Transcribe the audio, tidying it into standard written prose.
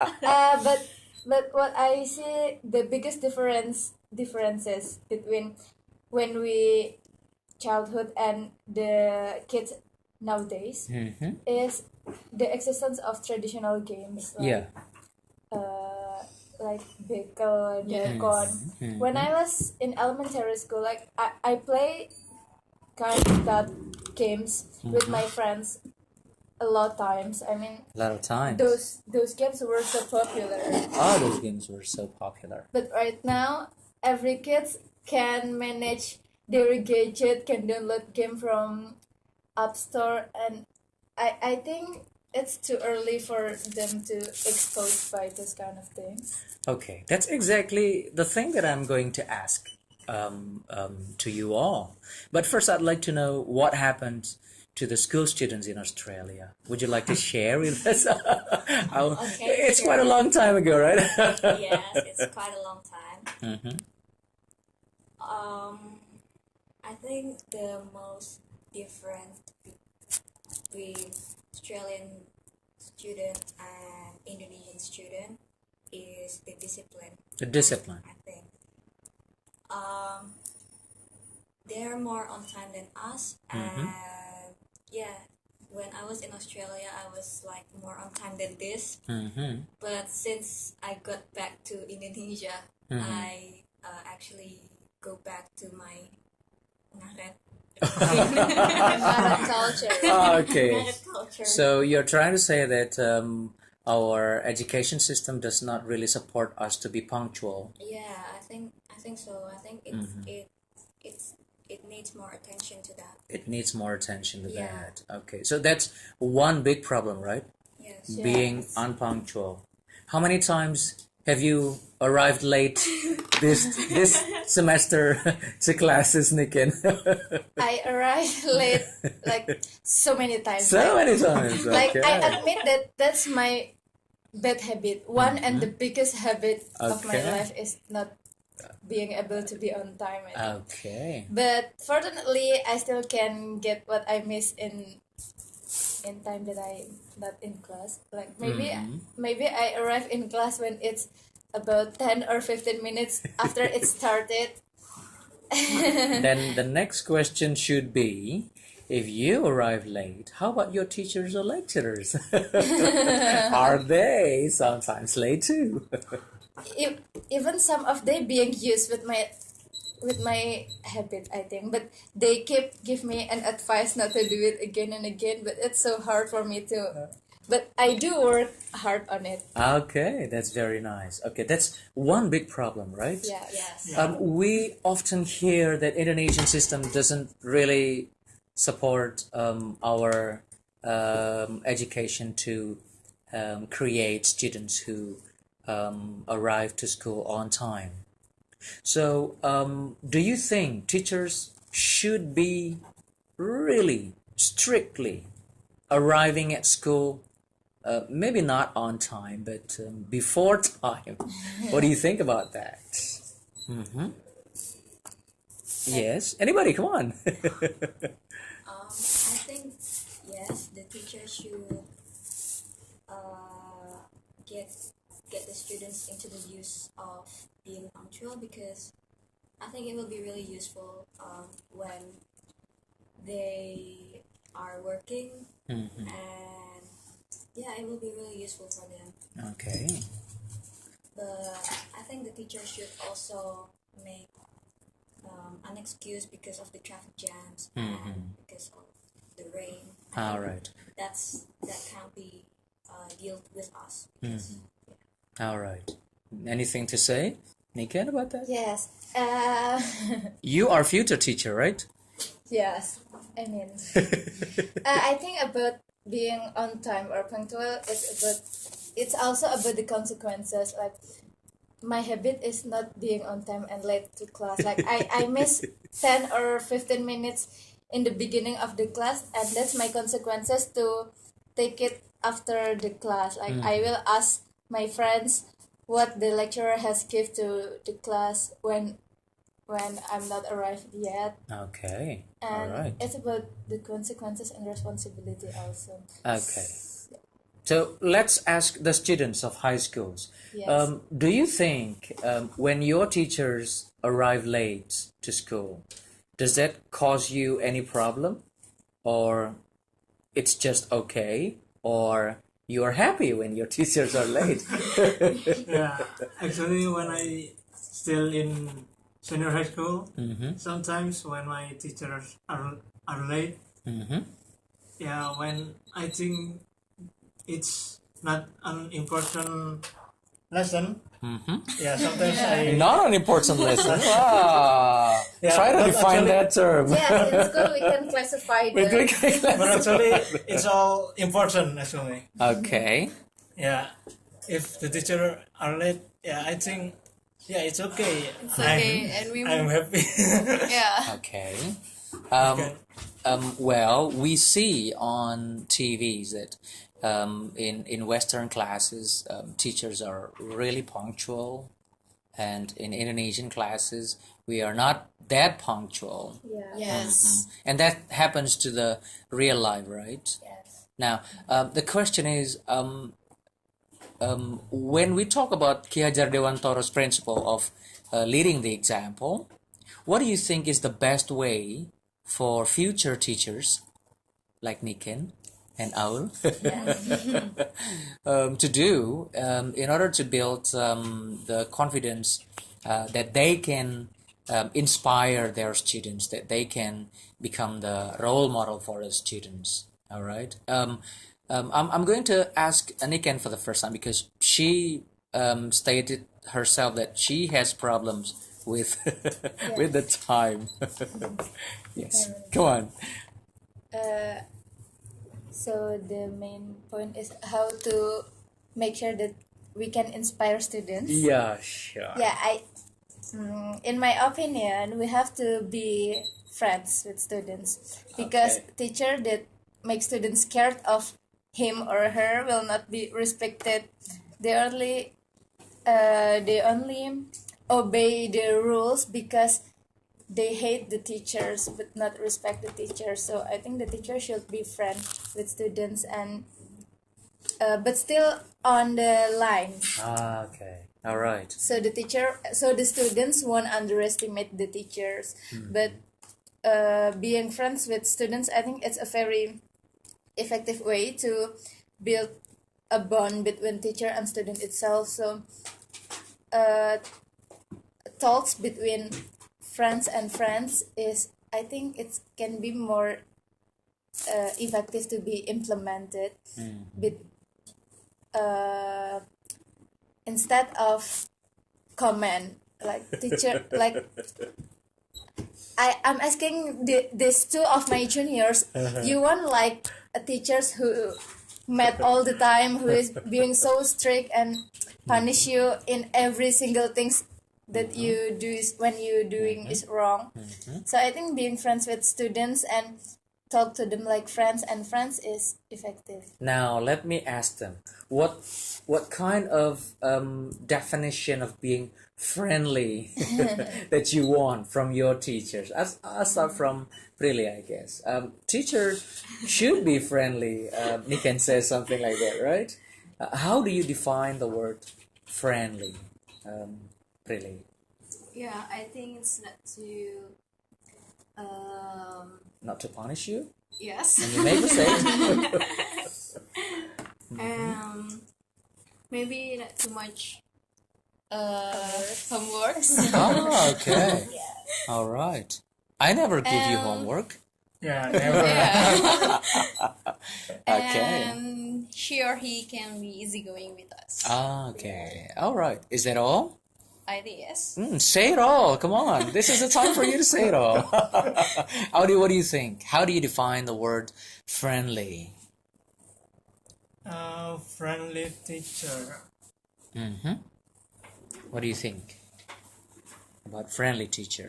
But what I see the biggest differences between when we childhood and the kids nowadays Mm-hmm. is the existence of traditional games Yeah. uh like Bekel, Yes. Dekon. Mm-hmm. When Mm-hmm. I was in elementary school, like I play kind of that games with Mm-hmm. my friends a lot times. I mean, A lot of times. those games were so popular. All those games were so popular. But right now, every kid can manage their gadget, can download game from App Store, and I think it's too early for them to expose by this kind of things. Okay, that's exactly the thing that I'm going to ask to you all. But first, I'd like to know what happened to the school students in Australia. Would you like to share with us? Okay, It's quite a sure. long time ago, right? Yes, it's quite a long time. Mm-hmm. Um, I think the most different between Australian student and Indonesian student is the discipline. The discipline. I think um, they're more on time than us, Mm-hmm. and yeah, when I was in Australia, I was like more on time than this. Mm-hmm. But since I got back to Indonesia, Mm-hmm. I actually go back to my ngaret Ngaret culture. Okay. ngaret culture. So you're trying to say that our education system does not really support us to be punctual. Yeah, I think so. I think Mm-hmm. it's it needs more attention to that. It needs more attention to Yeah. that. Okay, so that's one big problem, right? Yes. Being Yes. unpunctual. How many times have you arrived late this semester to classes, Niken? I arrived late like so many times. So many times. Like I Okay. admit that that's my bad habit. One and the biggest habit of my Okay. life is not being able to be on time. I think. Okay. But fortunately, I still can get what I miss in time that I not in class. Like maybe I arrive in class when it's about 10 or 15 minutes after it started. Then the next question should be, if you arrive late, how about your teachers or lecturers? Are they sometimes late too? If, even some of they being used with my habit, I think, but they keep give me an advice not to do it again and again, but it's so hard for me to, but I do work hard on it. Okay, that's very nice. Okay, that's one big problem, right? Yeah. Yes. We often hear that Indonesian system doesn't really support our education to create students who arrive to school on time. So, do you think teachers should be really strictly arriving at school, maybe not on time, but before time? What do you think about that? Mm-hmm. Yes. Anybody? Come on. I think yes, the teacher should uh, get get the students into the use of being punctual because I think it will be really useful when they are working Mhm. and yeah, it will be really useful for them. Okay. But I think the teacher should also make an excuse because of the traffic jams and because of the rain. I All think right. that can't be dealt with us because All right. Anything to say, Niken, about that? Yes. You are future teacher, right? Yes. I mean, I think about being on time or punctual is about. It's also about the consequences. Like my habit is not being on time and late to class. Like I miss 10 or 15 minutes in the beginning of the class, and that's my consequences to take it after the class. Like I will ask my friends what the lecturer has give to the class when I'm not arrived yet, Okay. All and right. it's about the consequences and responsibility also. Okay. So let's ask the students of high schools. Yes. Do you think when your teachers arrive late to school, does that cause you any problem? Or it's just okay? Or you are happy when your teachers are late? Yeah, actually, when I still in senior high school, Mm-hmm. sometimes when my teachers are late, Mm-hmm. yeah, when I think it's not an important lesson, Mm-hmm. yeah, sometimes I Not an important lesson. Wow. Yeah, Try to but define actually- that term. Yes, in school we can classify But we the. can- but actually it's all important actually. Okay. Yeah, if the teacher are late, yeah, I think yeah, it's okay. It's okay, and we I'm happy. yeah. Okay. Okay. Well, we see on TVs that in Western classes, teachers are really punctual, and in Indonesian classes, we are not that punctual. Yeah. Yes. And that happens to the real life, right? Yes. Now, the question is, when we talk about Ki Hajar Dewantara's principle of leading the example, what do you think is the best way for future teachers like Niken and Aul to do in order to build the confidence that they can inspire their students, that they can become the role model for the students? All right. I'm going to ask Niken for the first time because she stated herself that she has problems with with the time. Yes. Come on. So the main point is how to make sure that we can inspire students. Yeah, sure. Yeah, in my opinion, we have to be friends with students because Okay. teacher that make students scared of him or her will not be respected. They only obey the rules because they hate the teachers but not respect the teachers. So I think the teacher should be friend with students and but still on the line. Ah, okay. All right. So the students won't underestimate the teachers. But being friends with students, I think it's a very effective way to build a bond between teacher and student itself. So talks between friends and friends is, I think it can be more effective to be implemented with instead of comment like teacher like I'm asking these two of my juniors. You want like a teachers who met all the time, who is being so strict and punish you in every single things that you do is when you doing is wrong. So I think being friends with students and talk to them like friends and friends is effective. Now let me ask them what kind of definition of being friendly that you want from your teachers. I'll start from Prilly, I guess. Teachers should be friendly. Niken says something like that, right? How do you define the word friendly, Prilly? Yeah, I think it's not to Not to punish you yes. when you make mistakes. Maybe not too much homeworks. Oh, okay. All right. I never give you homework. Yeah, never. Yeah. Okay. And she or he can be easygoing with us. Ah, okay. All right. Is that all? I think yes. Say it all. Come on. This is the time for you to say it all. Audi, what do you think? How do you define the word friendly? Friendly teacher. What do you think about friendly teacher?